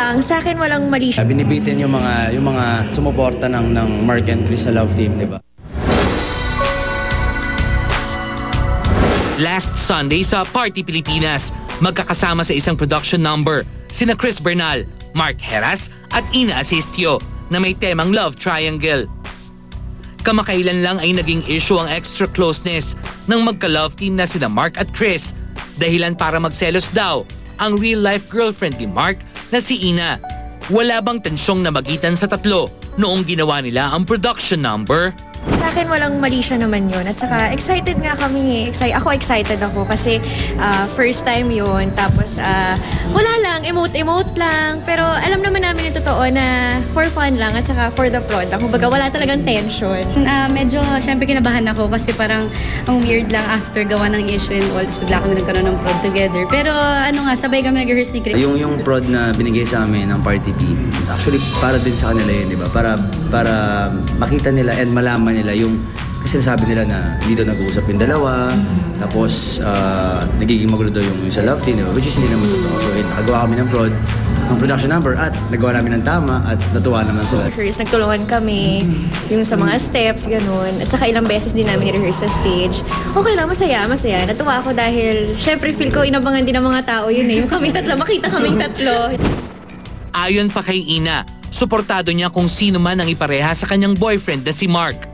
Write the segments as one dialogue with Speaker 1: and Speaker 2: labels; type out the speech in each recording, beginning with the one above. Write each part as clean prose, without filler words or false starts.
Speaker 1: Sa akin walang mali siya.
Speaker 2: Binibitin yung mga sumuporta ng Mark and Chris sa love team, di ba?
Speaker 3: Last Sunday sa Party Pilipinas, magkakasama sa isang production number sina Chris Bernal, Mark Heras at Ina Asistio na may temang love triangle. Kamakailan lang ay naging issue ang extra closeness ng magka-love team na sina Mark at Chris, dahilan para magselos daw ang real-life girlfriend ni Mark na si Ina. Wala bang tensyong namagitan sa tatlo noong ginawa nila ang production number?
Speaker 1: Sa akin walang mali siya naman yun. At saka excited nga kami. Ako excited ako kasi first time yun. Tapos wala lang, emote lang. Pero alam naman namin yung totoo na for fun lang at saka for the product. Kumbaga wala talagang tension.
Speaker 4: Medyo syempre kinabahan ako kasi parang ang weird lang after gawa ng issue and all. Bigla kami nagkaroon ng prod together. Pero sabay kami nag-rehearse ni Chris.
Speaker 2: Yung prod na binigay sa amin ng Party P, actually para din sa kanila yun, di ba? Para makita nila and malaman nila yung kasi sabi nila na dito nag-uusap yung dalawa, tapos nagiging magulo daw yung sa love team, diba? Which is hindi naman totoo. So nagawa kami ng production number at nagawa namin ng tama at natuwa naman sila.
Speaker 1: Nagtulungan kami yung sa mga steps, ganun. At saka ilang beses din namin i-rehearse sa stage. Okay lang, masaya. Natuwa ako dahil syempre feel ko inabangan din ng mga tao yun eh. Yung kaming tatlo, makita kaming tatlo.
Speaker 3: Ayon pa kay Ina, suportado niya kung sino man ang ipareha sa kanyang boyfriend na si Mark.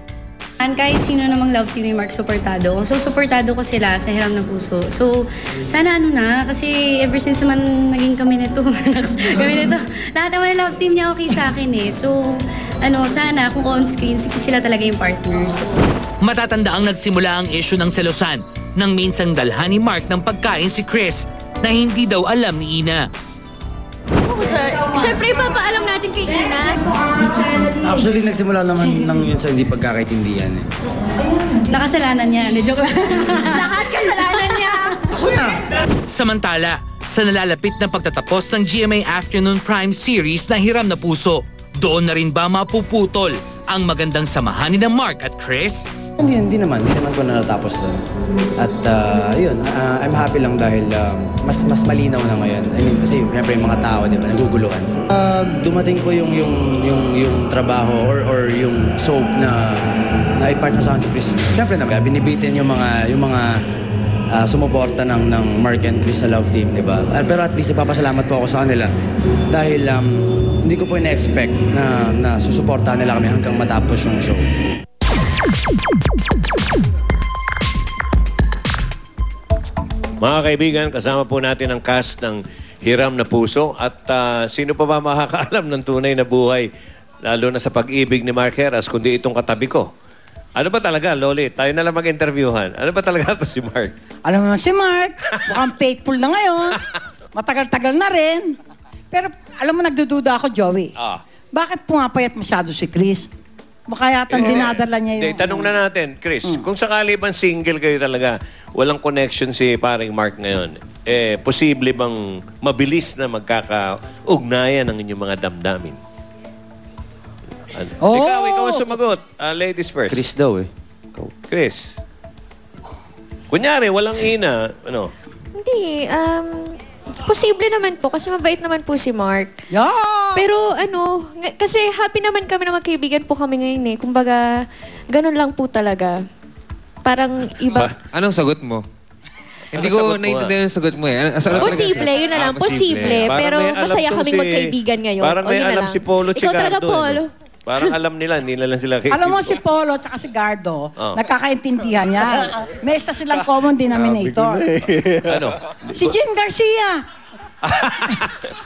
Speaker 4: Kahit sino namang love team ni Mark, suportado ko. So, suportado ko sila sa Hiram na Puso. So, sana kasi ever since naman naging kami nito, lahat naman love team niya okay sa akin eh. So, sana kung on-screen, sila talaga yung partners.
Speaker 3: Matatanda ang nagsimula ang issue ng selosan nang minsang dalhan ni Mark ng pagkain si Chris na hindi daw alam ni Ina.
Speaker 1: Siyempre, ipapaalam natin kay Ina.
Speaker 2: Actually, nagsimula naman ng yun sa hindi pagkakaintindihan eh.
Speaker 4: Nakasalanan niya. Joke lang.
Speaker 1: Lahat kasalanan niya.
Speaker 2: Ako na!
Speaker 3: Samantala, sa nalalapit na pagtatapos ng GMA Afternoon Prime series na Hiram na Puso, doon na rin ba mapuputol ang magandang samahan ni Mark at Chris?
Speaker 2: Hindi naman ko na natapos doon. At yun, I'm happy lang dahil mas malinaw na ngayon. I mean, kasi siyempre yung mga tao, di ba, naguguluhan. Dumating ko yung trabaho or yung soap na i-partner sa akin si Chris. Siyempre naman, binibitin yung mga sumuporta ng Mark and Chris sa love team, di ba? Pero at least ipapasalamat po ako sa kanila dahil hindi ko po ina-expect na susuportahan nila kami hanggang matapos yung show.
Speaker 5: Mga kaibigan, kasama po natin ang cast ng Hiram na Puso. At sino pa ba makakaalam ng tunay na buhay, lalo na sa pag-ibig ni Mark Heras, kundi itong katabi ko? Ano ba talaga, Loli? Tayo na lang mag-interviewhan. Ano ba talaga ito si Mark?
Speaker 6: Alam mo si Mark, mukhang faithful na ngayon. Matagal-tagal na rin. Pero alam mo, nagdududa ako, Joey. Bakit pumapayat masyado si Chris? Baka yata dinadala niya yung...
Speaker 5: Tanong na natin, Chris, kung sakali bang single kayo talaga, walang connection si paring Mark ngayon, posible bang mabilis na magkakaugnayan ang inyong mga damdamin? Ikaw ang sumagot. Ladies first.
Speaker 2: Chris daw eh.
Speaker 5: Chris. Kunyari, walang Ina,
Speaker 1: Hindi, posible naman po kasi mabait naman po si Mark.
Speaker 6: Yeah!
Speaker 1: Pero kasi happy naman kami na magkaibigan po kami ngayon eh. Kumbaga, ganun lang po talaga. Parang iba.
Speaker 7: Anong sagot mo? Hindi ko naiintindihan yung sagot mo eh.
Speaker 1: Posible, yun na lang. Posible. Pero masaya kaming magkaibigan ngayon.
Speaker 5: Parang may alam si Polo
Speaker 1: Ikaw talaga,
Speaker 5: Chicardo.
Speaker 1: Polo.
Speaker 5: Parang alam nila, hindi na lang sila kaibigan.
Speaker 6: Alam mo si Polo at si Gardo, nagkakaintindihan yan. May isa silang common denominator.
Speaker 5: Ano?
Speaker 6: Si Jean Garcia.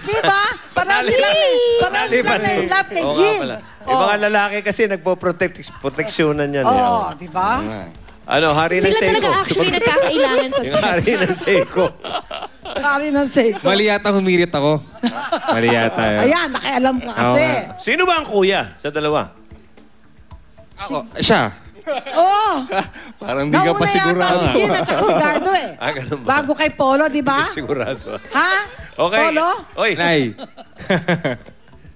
Speaker 6: Diba? Parang sila na yung love kay Jean.
Speaker 5: Yung mga lalaki kasi nagpo-proteksyonan yan.
Speaker 6: Oo, diba?
Speaker 5: Ano, hari ng
Speaker 1: Sila
Speaker 5: Seiko.
Speaker 1: talaga actually nagkakailangan sa
Speaker 5: Yung hari ng Seiko.
Speaker 6: Kari ng Seiko.
Speaker 7: Mali yata humirit ako. Mali yata yun.
Speaker 6: Ayan, nakialam ka kasi.
Speaker 5: Sino ba ang kuya sa dalawa?
Speaker 7: Ako, siya.
Speaker 6: Oo.
Speaker 7: Parang di ka pa sigurado.
Speaker 6: Nauna yata si Jean at saka si Gardo eh.
Speaker 5: Ganun ba?
Speaker 6: Bago kay Polo, di ba?
Speaker 5: Sigurado.
Speaker 6: Ha?
Speaker 5: Okay.
Speaker 6: Polo?
Speaker 5: Oy,
Speaker 7: Nay.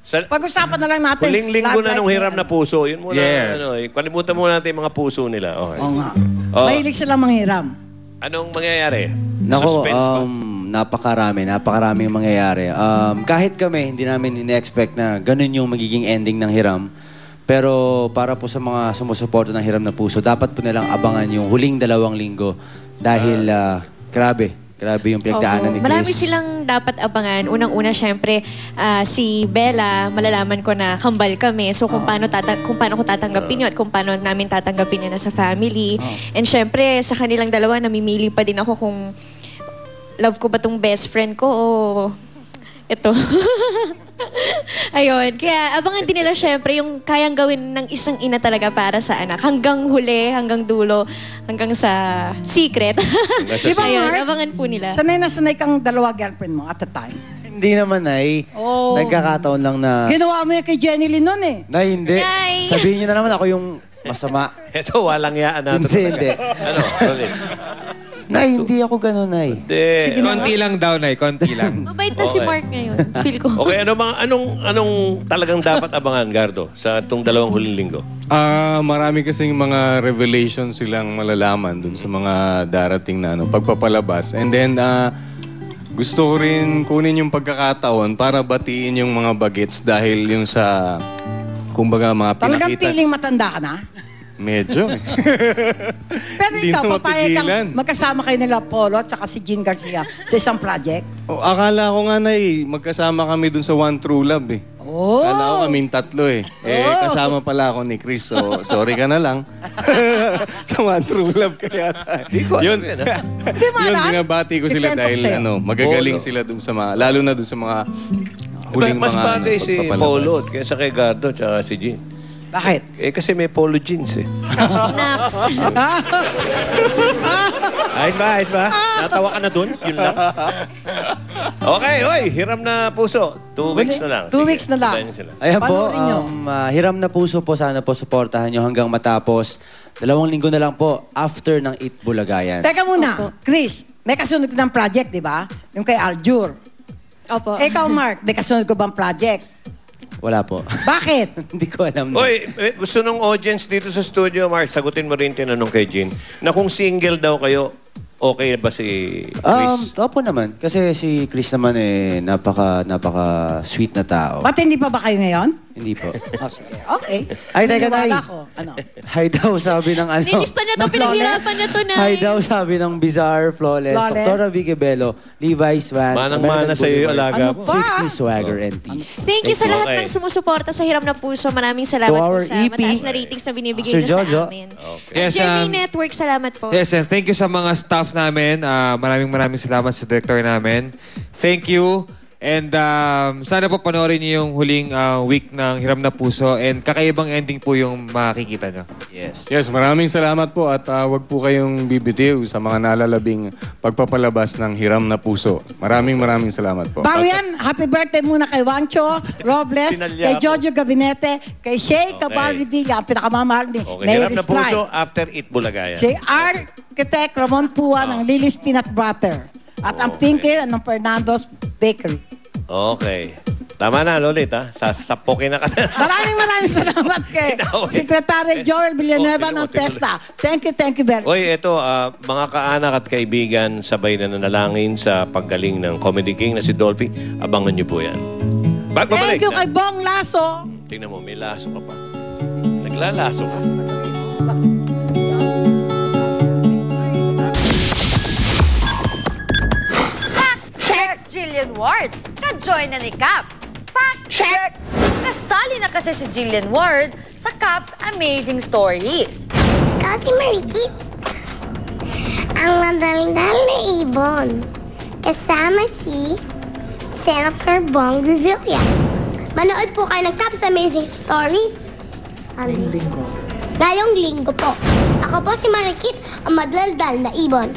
Speaker 6: Pag-usapan na lang natin.
Speaker 5: huling linggo na
Speaker 6: Love
Speaker 5: nung
Speaker 6: life
Speaker 5: Hiram na Puso. Yun muna,
Speaker 7: Yes.
Speaker 5: kalimutan muna natin yung mga puso nila. Okay.
Speaker 6: Oo nga.
Speaker 5: Oh.
Speaker 6: Mahilig silang manghiram.
Speaker 5: Anong mangyayari?
Speaker 2: Nako,
Speaker 5: Suspense ba?
Speaker 2: napakaraming mangyayari. Kahit kami, hindi namin ine-expect na ganun yung magiging ending ng Hiram. Pero para po sa mga sumusuporta ng Hiram na Puso, dapat po nilang abangan yung huling 2 linggo dahil grabe yung pinagdaanan ni Chris.
Speaker 1: Marami silang dapat abangan. Unang-una, syempre, si Bella, malalaman ko na kambal kami. So, kung paano ko tatanggapin yun at kung paano namin tatanggapin yun na sa family. And syempre, sa kanilang dalawa, namimili pa din ako kung love ko ba tong best friend ko o ito. Ayun. Kaya abangan din nila syempre yung kayang gawin ng isang ina talaga para sa anak. Hanggang huli, hanggang dulo, hanggang sa secret.
Speaker 6: Di ba,
Speaker 1: Ayun,
Speaker 6: Mark?
Speaker 1: abangan po nila.
Speaker 6: Sanay na sanay kang 2 girlfriend mo at a time.
Speaker 2: Hindi naman, Nay.
Speaker 6: Oh.
Speaker 2: Nagkakataon lang na...
Speaker 6: Ginawa mo yan kay Jenny Lynn nun eh.
Speaker 2: Nay, hindi.
Speaker 1: Nay!
Speaker 2: Sabihin niyo na naman ako yung masama.
Speaker 5: Ito, walang yaan natin.
Speaker 2: Hindi.
Speaker 5: Ano, Rolly?
Speaker 2: Nay, hindi ako ganun, Nay.
Speaker 5: Hindi.
Speaker 7: Konti lang daw, Nay. Konti lang.
Speaker 1: Mabait na si
Speaker 5: Okay.
Speaker 1: Mark ngayon. Feel ko.
Speaker 5: Okay, anong talagang dapat abangan, Gardo, sa itong 2 huling linggo?
Speaker 8: Marami kasing mga revelations silang malalaman dun sa mga darating na pagpapalabas. And then, gusto ko rin kunin yung pagkakataon para batiin yung mga bagets dahil yung sa, kumbaga, mga
Speaker 6: Talagang
Speaker 8: pinakita.
Speaker 6: feeling matanda ka na.
Speaker 8: Medyo.
Speaker 6: Pero
Speaker 8: Hindi
Speaker 6: ikaw,
Speaker 8: na
Speaker 6: papayag kang
Speaker 8: mapigilan.
Speaker 6: magkasama kayo nila Polo at saka si Jean Garcia sa isang project.
Speaker 8: Akala ko nga na magkasama kami dun sa One True Love eh.
Speaker 6: Oh!
Speaker 8: Akala ko kaming 3 eh. Kasama pala ako ni Chris. So, sorry ka na lang. Sa One True Love kaya tayo. Yun,
Speaker 6: Hindi mo
Speaker 8: yun,
Speaker 6: alam?
Speaker 8: binabati ko sila
Speaker 6: Depende
Speaker 8: dahil
Speaker 6: sa'yo.
Speaker 8: magagaling
Speaker 5: Polo.
Speaker 8: sila dun sa mga, lalo na dun sa mga huling
Speaker 5: Mas
Speaker 8: mga
Speaker 5: bagay si
Speaker 8: pagpapalabas.
Speaker 5: Polo kaysa kay Gardo at si Jean.
Speaker 6: Bakit?
Speaker 5: Kasi may polo jeans eh.
Speaker 1: Nax.
Speaker 5: Ayos ba? Natawa ka na dun? Yun lang. Okay, Hiram na Puso. 2 weeks na lang.
Speaker 6: 2 weeks na lang.
Speaker 5: Sige, sila.
Speaker 2: Ayan po,
Speaker 6: Panoorin nyo.
Speaker 2: Hiram na Puso po. Sana po supportahan nyo hanggang matapos. 2 linggo na lang po after ng Eat Bulagayan.
Speaker 6: Teka muna, Chris, may kasunod ka ng project, di ba? Yung kay Aljur.
Speaker 1: Opo.
Speaker 6: Ikaw, Mark, may kasunod ko bang project?
Speaker 2: Wala po.
Speaker 6: Bakit?
Speaker 2: Hindi ko alam.
Speaker 5: Gusto nung audience dito sa studio, Mark, sagutin mo rin tinanong kay Jean, na kung single daw kayo, okay ba si Chris?
Speaker 2: Opo naman. Kasi si Chris naman napaka-sweet na tao.
Speaker 6: Ba't hindi pa ba kayo ngayon?
Speaker 2: Hindi po.
Speaker 6: Oh, sige. Okay.
Speaker 2: Ay, teka,
Speaker 6: Naniniwala
Speaker 2: Nay.
Speaker 6: ko. Ano?
Speaker 2: Hi daw sabi ng
Speaker 1: Nilista niya to, pinaghirapan na to, Nay.
Speaker 2: Hi daw sabi ng Bizarre, Flawless,
Speaker 6: Flawless.
Speaker 2: Dr. Vicky Bello, Levi's, Vans,
Speaker 5: Manang-mana sa'yo yung alaga
Speaker 6: Ano
Speaker 5: mo.
Speaker 6: pa?
Speaker 2: 60 Swagger and Tees.
Speaker 1: Thank you sa lahat
Speaker 5: Okay.
Speaker 1: ng sumusuporta sa Hiram na Puso. Maraming salamat
Speaker 2: To
Speaker 1: po
Speaker 2: our
Speaker 1: sa
Speaker 2: EP,
Speaker 1: mataas na ratings na binibigay
Speaker 2: Sir
Speaker 1: niyo
Speaker 2: Jojo.
Speaker 1: sa amin.
Speaker 7: Yes,
Speaker 1: Jeremy Network, salamat po.
Speaker 7: Yes, and thank you sa mga staff namin. Maraming salamat sa director namin. Thank you. And sana po panoorin niyo yung huling week ng Hiram na Puso. And kakaibang ending po yung makikita niyo.
Speaker 2: Yes.
Speaker 8: Yes, maraming salamat po at wag po kayong bibitiw sa mga nalalabing pagpapalabas ng Hiram na Puso. Maraming salamat po.
Speaker 6: Bago yan, happy birthday muna kay Wancho, Robles,
Speaker 5: Sinalya
Speaker 6: kay
Speaker 5: ko.
Speaker 6: Jojo Gabinete, kay Shay Cabarri Villa, ang pinakamamahal ni
Speaker 5: Okay,
Speaker 6: Mayor
Speaker 5: Hiram na
Speaker 6: Strike.
Speaker 5: Puso after Eat Bulagayan.
Speaker 6: Si Architect Ramon Pua ng Lily's Peanut Butter. At ang Pinky ng Fernando's Bakery.
Speaker 5: Okay. Tama na, Lolit, ha? Sasapokin na ka na.
Speaker 6: Maraming salamat kay
Speaker 5: Inaway.
Speaker 6: Secretary Joel Villanueva
Speaker 5: Oh,
Speaker 6: ng
Speaker 5: tinuloy.
Speaker 6: TESTA. Thank you very much.
Speaker 5: Oy, ito, mga kaanak at kaibigan, sabay na nanalangin sa paggaling ng Comedy King na si Dolphy. Abangan niyo po yan. Babalik.
Speaker 6: Thank you kay Bong Lasso.
Speaker 5: Tingnan mo, may laso ka pa. Naglalaso ka.
Speaker 9: Check! Jillian Ward, ka-join na ni Cap. Fact check! Kasali na kasi si Jillian Ward sa Cap's Amazing Stories.
Speaker 10: Kasi Marikit, ang nadaldal na ibon. Kasama si Senator Bong Revilla. Manood po kayo ng Cap's Amazing Stories sa ngayong linggo po. Ako po si Marikit, ang madaldal na ibon.